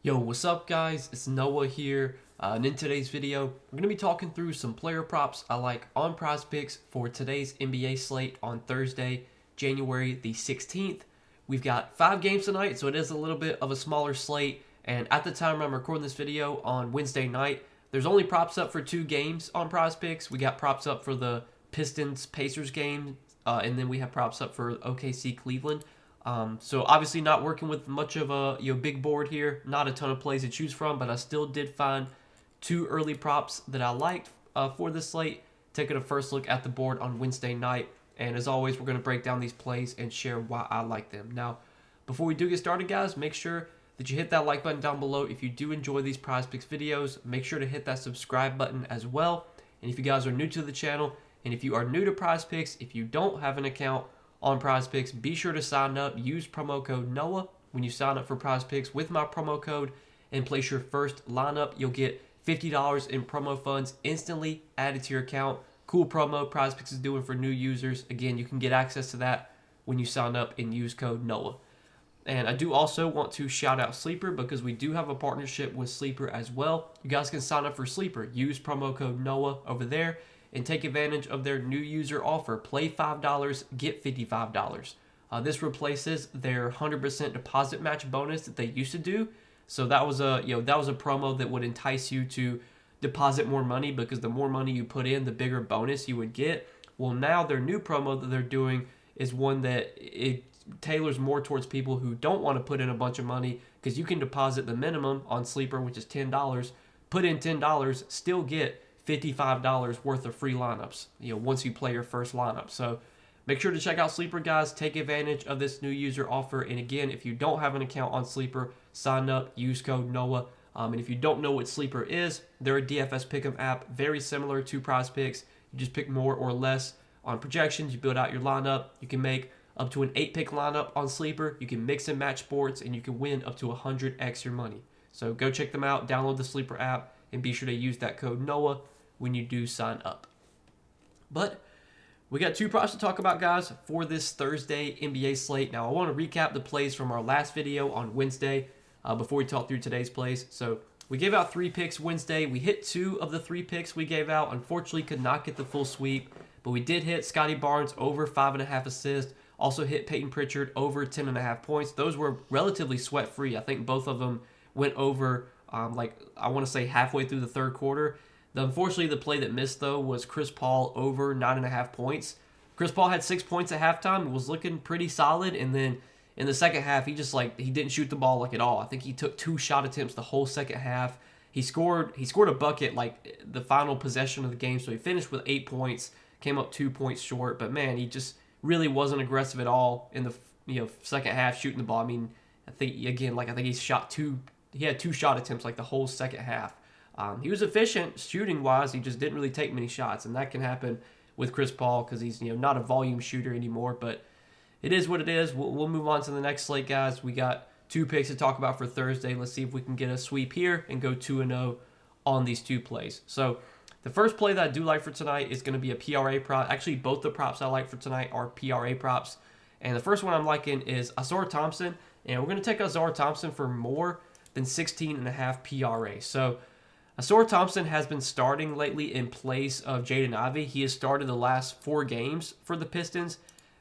Yo, what's up guys? It's Noah here, and in today's video, we're going to be talking through some player props I like on Prizepicks for today's NBA slate on Thursday, January the 16th. We've got 5 games tonight, so it is a little bit of a smaller slate, and at the time I'm recording this video on Wednesday night, there's only props up for 2 games on Prizepicks. We got props up for the Pistons-Pacers game, and then we have props up for OKC-Cleveland. So obviously not working with much of a big board here, not a ton of plays to choose from, but I still did find 2 early props that I liked for this slate. Taking a first look at the board on Wednesday night, and as always, we're going to break down these plays and share why I like them. Now, before we do get started, guys, make sure that you hit that like button down below. If you do enjoy these Prizepicks videos, make sure to hit that subscribe button as well. And if you guys are new to the channel, and if you are new to Prizepicks, if you don't have an account on Prizepicks, be sure to sign up. Use promo code NOAH when you sign up for Prizepicks with my promo code and place your first lineup. You'll get $50 in promo funds instantly added to your account. Cool promo Prizepicks is doing for new users. Again, you can get access to that when you sign up and use code NOAH. And I do also want to shout out Sleeper because we do have a partnership with Sleeper as well. You guys can sign up for Sleeper. Use promo code NOAH over there and take advantage of their new user offer. Play $5, get $55. This replaces their 100% deposit match bonus that they used to do. So that was a promo that would entice you to deposit more money, because the more money you put in, the bigger bonus you would get. Well, now their new promo that they're doing is one that it tailors more towards people who don't want to put in a bunch of money, because you can deposit the minimum on Sleeper, which is $10, put in $10, still get $55 worth of free lineups, once you play your first lineup. So make sure to check out Sleeper, guys. Take advantage of this new user offer. And again, if you don't have an account on Sleeper, sign up, use code NOAH. And if you don't know what Sleeper is, they're a DFS pick'em app, very similar to Prizepicks. You just pick more or less on projections. You build out your lineup. You can make up to an 8-pick lineup on Sleeper. You can mix and match sports, and you can win up to 100x your money. So go check them out. Download the Sleeper app, and be sure to use that code NOAH when you do sign up. But we got 2 props to talk about, guys, for this Thursday NBA slate. Now, I want to recap the plays from our last video on Wednesday before we talk through today's plays. So we gave out 3 picks Wednesday. We hit 2 of the 3 picks we gave out. Unfortunately, could not get the full sweep, but we did hit Scotty Barnes over 5.5 assists. Also hit Peyton Pritchard over 10.5 points. Those were relatively sweat-free. I think both of them went over, I want to say halfway through the third quarter. Unfortunately, the play that missed, though, was Chris Paul over 9.5 points. Chris Paul had 6 points at halftime, was looking pretty solid, and then in the second half, he didn't shoot the ball at all. I think he took 2 shot attempts the whole second half. He scored a bucket the final possession of the game, so he finished with 8 points, came up 2 points short. But man, he just really wasn't aggressive at all in the second half shooting the ball. I mean, I think he had 2 shot attempts the whole second half. He was efficient shooting-wise. He just didn't really take many shots, and that can happen with Chris Paul because he's not a volume shooter anymore. But it is what it is. We'll move on to the next slate, guys. We got 2 picks to talk about for Thursday. Let's see if we can get a sweep here and go 2-0 on these 2 plays. So the first play that I do like for tonight is going to be a PRA prop. Actually, both the props I like for tonight are PRA props. And the first one I'm liking is Ausar Thompson. And we're going to take Ausar Thompson for more than 16.5 PRA. So Ausar Thompson has been starting lately in place of Jaden Ivey. He has started the last 4 games for the Pistons.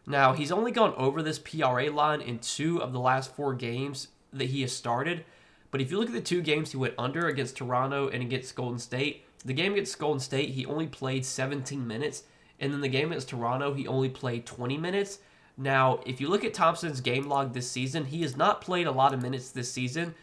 Now, he's only gone over this PRA line in 2 of the last 4 games that he has started. But if you look at the 2 games he went under, against Toronto and against Golden State, the game against Golden State, he only played 17 minutes. And then the game against Toronto, he only played 20 minutes. Now, if you look at Thompson's game log this season, he has not played a lot of minutes this season.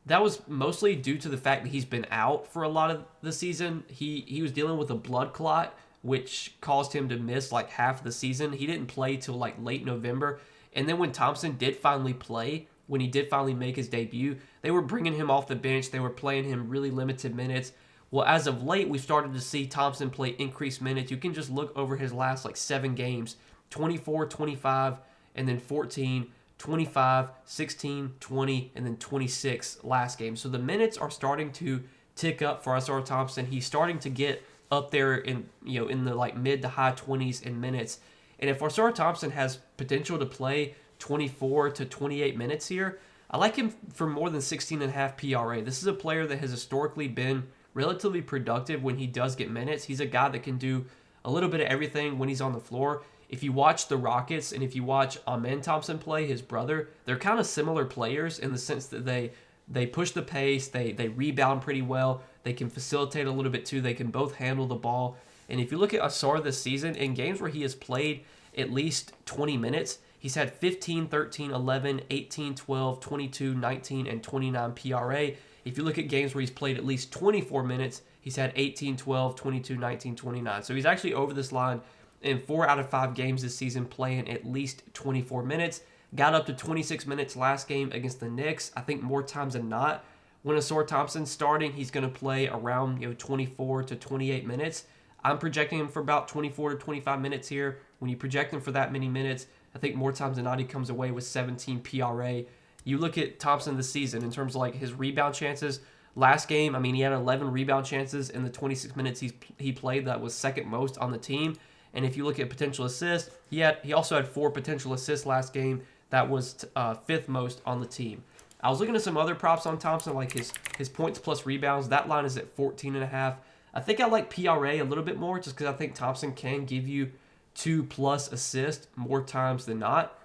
That was mostly due to the fact that he's been out for a lot of the season. He was dealing with a blood clot, which caused him to miss half of the season. He didn't play till late November. And then when Thompson did finally play, when he did finally make his debut, they were bringing him off the bench. They were playing him really limited minutes. Well, as of late, we've started to see Thompson play increased minutes. You can just look over his last 7 games, 24, 25, and then 14, 25, 16, 20, and then 26 last game. So the minutes are starting to tick up for Ausar Thompson. He's starting to get up there in the mid to high 20s in minutes. And if Ausar Thompson has potential to play 24 to 28 minutes here, I like him for more than 16.5 PRA. This is a player that has historically been relatively productive when he does get minutes. He's a guy that can do a little bit of everything when he's on the floor. If you watch the Rockets and if you watch Amen Thompson play, his brother, they're kind of similar players in the sense that they push the pace, they rebound pretty well, they can facilitate a little bit too, they can both handle the ball. And if you look at Ausar this season, in games where he has played at least 20 minutes, he's had 15, 13, 11, 18, 12, 22, 19, and 29 PRA. If you look at games where he's played at least 24 minutes, he's had 18, 12, 22, 19, 29. So he's actually over this line in 4 out of 5 games this season playing at least 24 minutes. Got up to 26 minutes last game against the Knicks. I think more times than not, when Ausar Thompson's starting, he's going to play around 24 to 28 minutes. I'm projecting him for about 24 to 25 minutes here. When you project him for that many minutes, I think more times than not he comes away with 17 PRA. You look at Thompson this season in terms of like his rebound chances. Last game, I mean, he had 11 rebound chances in the 26 minutes he played. That was second most on the team. And if you look at potential assists, he also had 4 potential assists last game. That was fifth most on the team. I was looking at some other props on Thompson, like his points plus rebounds. That line is at 14.5. I think I like PRA a little bit more just because I think Thompson can give you 2+ assists more times than not.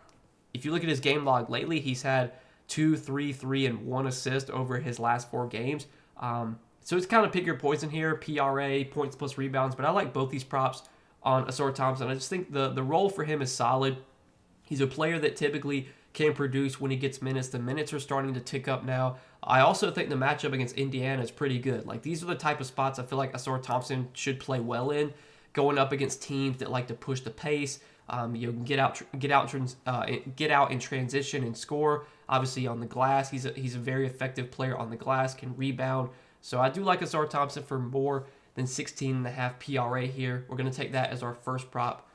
If you look at his game log lately, he's had 2, 3, 3, and 1 assist over his last 4 games. So it's kind of pick your poison here, PRA, points plus rebounds. But I like both these props on Ausar Thompson. I just think the role for him is solid. He's a player that typically can produce when he gets minutes. The minutes are starting to tick up now. I also think the matchup against Indiana is pretty good. Like, these are the type of spots I feel like Ausar Thompson should play well in, going up against teams that like to push the pace. Get out in transition and score. Obviously on the glass, he's a very effective player on the glass, can rebound. So I do like Ausar Thompson for more than 16.5 PRA here. We're going to take that as our first prop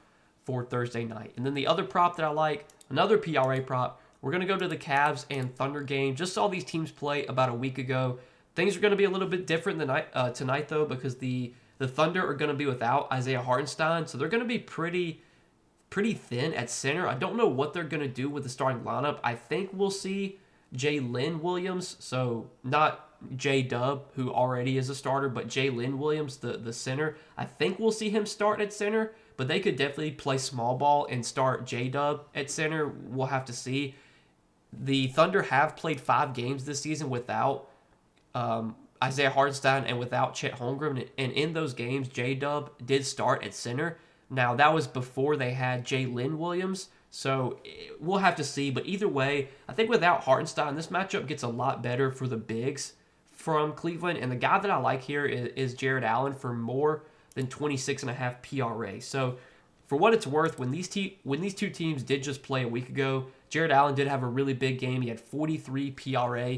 for Thursday night. And then the other prop that I like, another PRA prop, we're going to go to the Cavs and Thunder game. Just saw these teams play about a week ago. Things are going to be a little bit different tonight, though, because the Thunder are going to be without Isaiah Hartenstein. So they're going to be pretty thin at center. I don't know what they're going to do with the starting lineup. I think we'll see Jalen Williams, so not J-Dub, who already is a starter, but Jalen Williams, the center. I think we'll see him start at center, but they could definitely play small ball and start J-Dub at center. We'll have to see. The Thunder have played 5 games this season without Isaiah Hartenstein and without Chet Holmgren, and in those games, J-Dub did start at center. Now, that was before they had Jalen Williams, so we'll have to see. But either way, I think without Hartenstein, this matchup gets a lot better for the bigs from Cleveland. And the guy that I like here is Jared Allen for more than 26.5 PRA. So for what it's worth, when these two teams did just play a week ago, Jared Allen did have a really big game. He had 43 PRA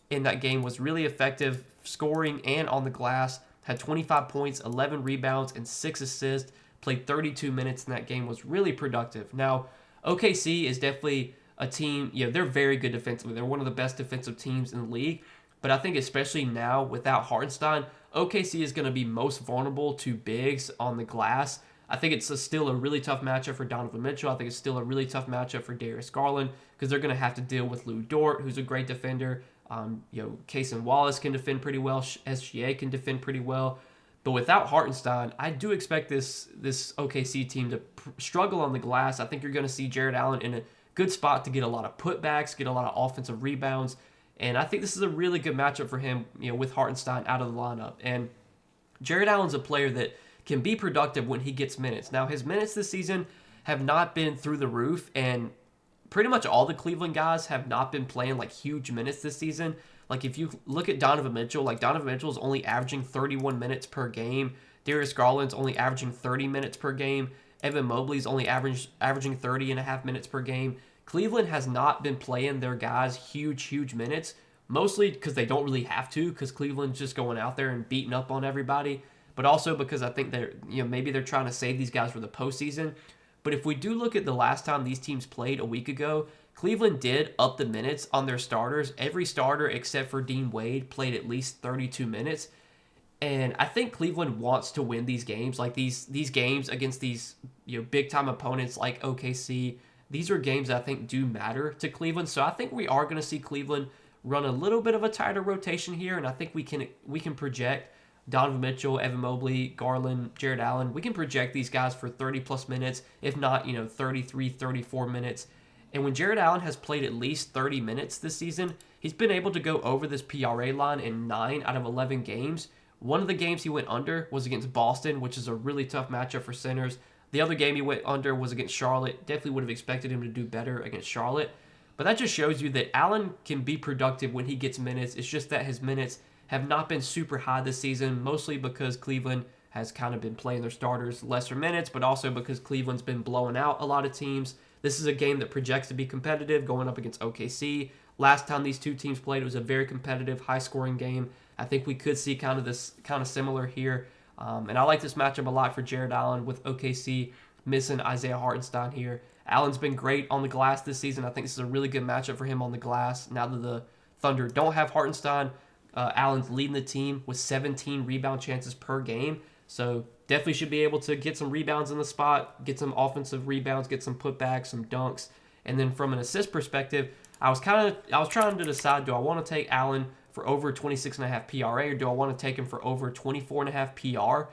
in that game, was really effective scoring and on the glass, had 25 points, 11 rebounds, and 6 assists. Played 32 minutes in that game, was really productive. Now, OKC is definitely a team, they're very good defensively. They're one of the best defensive teams in the league. But I think especially now without Hartenstein, OKC is going to be most vulnerable to bigs on the glass. I think it's still a really tough matchup for Donovan Mitchell. I think it's still a really tough matchup for Darius Garland because they're going to have to deal with Lou Dort, who's a great defender. Cason Wallace can defend pretty well. SGA can defend pretty well. But without Hartenstein, I do expect this OKC team to struggle on the glass. I think you're going to see Jared Allen in a good spot to get a lot of putbacks, get a lot of offensive rebounds. And I think this is a really good matchup for him, with Hartenstein out of the lineup. And Jared Allen's a player that can be productive when he gets minutes. Now, his minutes this season have not been through the roof, and pretty much all the Cleveland guys have not been playing like huge minutes this season. Like, if you look at Donovan Mitchell, Donovan Mitchell is only averaging 31 minutes per game. Darius Garland's only averaging 30 minutes per game. Evan Mobley's only averaging 30.5 minutes per game. Cleveland has not been playing their guys huge minutes, mostly because they don't really have to, because Cleveland's just going out there and beating up on everybody, but also because I think they're, maybe they're trying to save these guys for the postseason. But if we do look at the last time these teams played a week ago, Cleveland did up the minutes on their starters. Every starter except for Dean Wade played at least 32 minutes. And I think Cleveland wants to win these games, like these games against these big time opponents like OKC these are games that I think do matter to Cleveland. So I think we are going to see Cleveland run a little bit of a tighter rotation here, and I think we can project Donovan Mitchell, Evan Mobley, Garland, Jared Allen. We can project these guys for 30 plus minutes, if not, 33, 34 minutes. And when Jared Allen has played at least 30 minutes this season, he's been able to go over this PRA line in 9 out of 11 games. One of the games he went under was against Boston, which is a really tough matchup for centers. The other game he went under was against Charlotte. Definitely would have expected him to do better against Charlotte. But that just shows you that Allen can be productive when he gets minutes. It's just that his minutes have not been super high this season, mostly because Cleveland has kind of been playing their starters lesser minutes, but also because Cleveland's been blowing out a lot of teams. This is a game that projects to be competitive going up against OKC. Last time these two teams played, it was a very competitive, high-scoring game. I think we could see kind of similar here. And I like this matchup a lot for Jared Allen with OKC missing Isaiah Hartenstein here. Allen's been great on the glass this season. I think this is a really good matchup for him on the glass. Now that the Thunder don't have Hartenstein, Allen's leading the team with 17 rebound chances per game. So definitely should be able to get some rebounds in the spot, get some offensive rebounds, get some putbacks, some dunks. And then from an assist perspective, I was trying to decide, do I want to take Allen for over 26.5 PRA or do I want to take him for over 24.5 PR?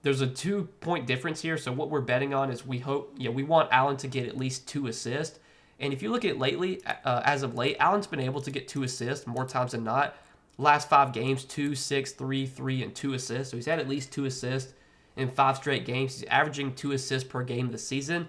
There's a 2-point difference here, so what we're betting on is we want Allen to get at least 2 assists. And if you look at lately, as of late, Allen's been able to get 2 assists more times than not. Last 5 games, 2, 6, 3, 3, and 2 assists. So he's had at least 2 assists in 5 straight games. He's averaging 2 assists per game this season.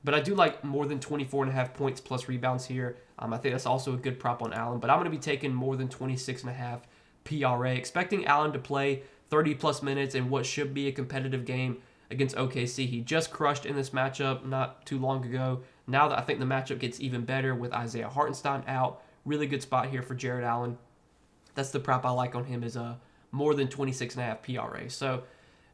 But I do like more than 24.5 points plus rebounds here. I think that's also a good prop on Allen. But I'm going to be taking more than 26.5 PRA, expecting Allen to play 30-plus minutes in what should be a competitive game against OKC. He just crushed in this matchup not too long ago. Now that I think the matchup gets even better with Isaiah Hartenstein out, really good spot here for Jared Allen. That's the prop I like on him, is more than 26.5 PRA. So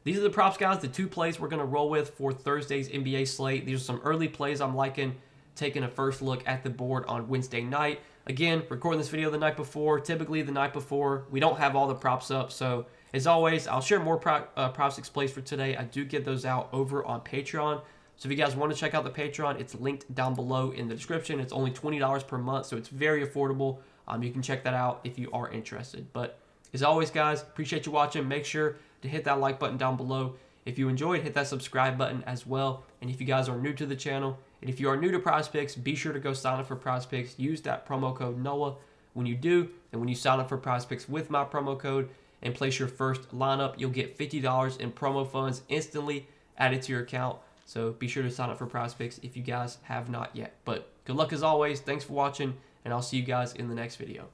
these are the props, guys, the 2 plays we're going to roll with for Thursday's NBA slate. These are some early plays I'm liking, taking a first look at the board on Wednesday night. Again, recording this video the night before. Typically the night before, we don't have all the props up. So as always, I'll share more Props Picks plays for today. I do get those out over on Patreon. So if you guys want to check out the Patreon, it's linked down below in the description. It's only $20 per month, so it's very affordable. You can check that out if you are interested. But as always, guys, appreciate you watching. Make sure to hit that like button down below. If you enjoyed, hit that subscribe button as well. And if you guys are new to the channel, and if you are new to Prizepicks, be sure to go sign up for Prizepicks. Use that promo code NOAH when you do. And when you sign up for Prizepicks with my promo code and place your first lineup, you'll get $50 in promo funds instantly added to your account. So be sure to sign up for Prizepicks if you guys have not yet. But good luck as always. Thanks for watching, and I'll see you guys in the next video.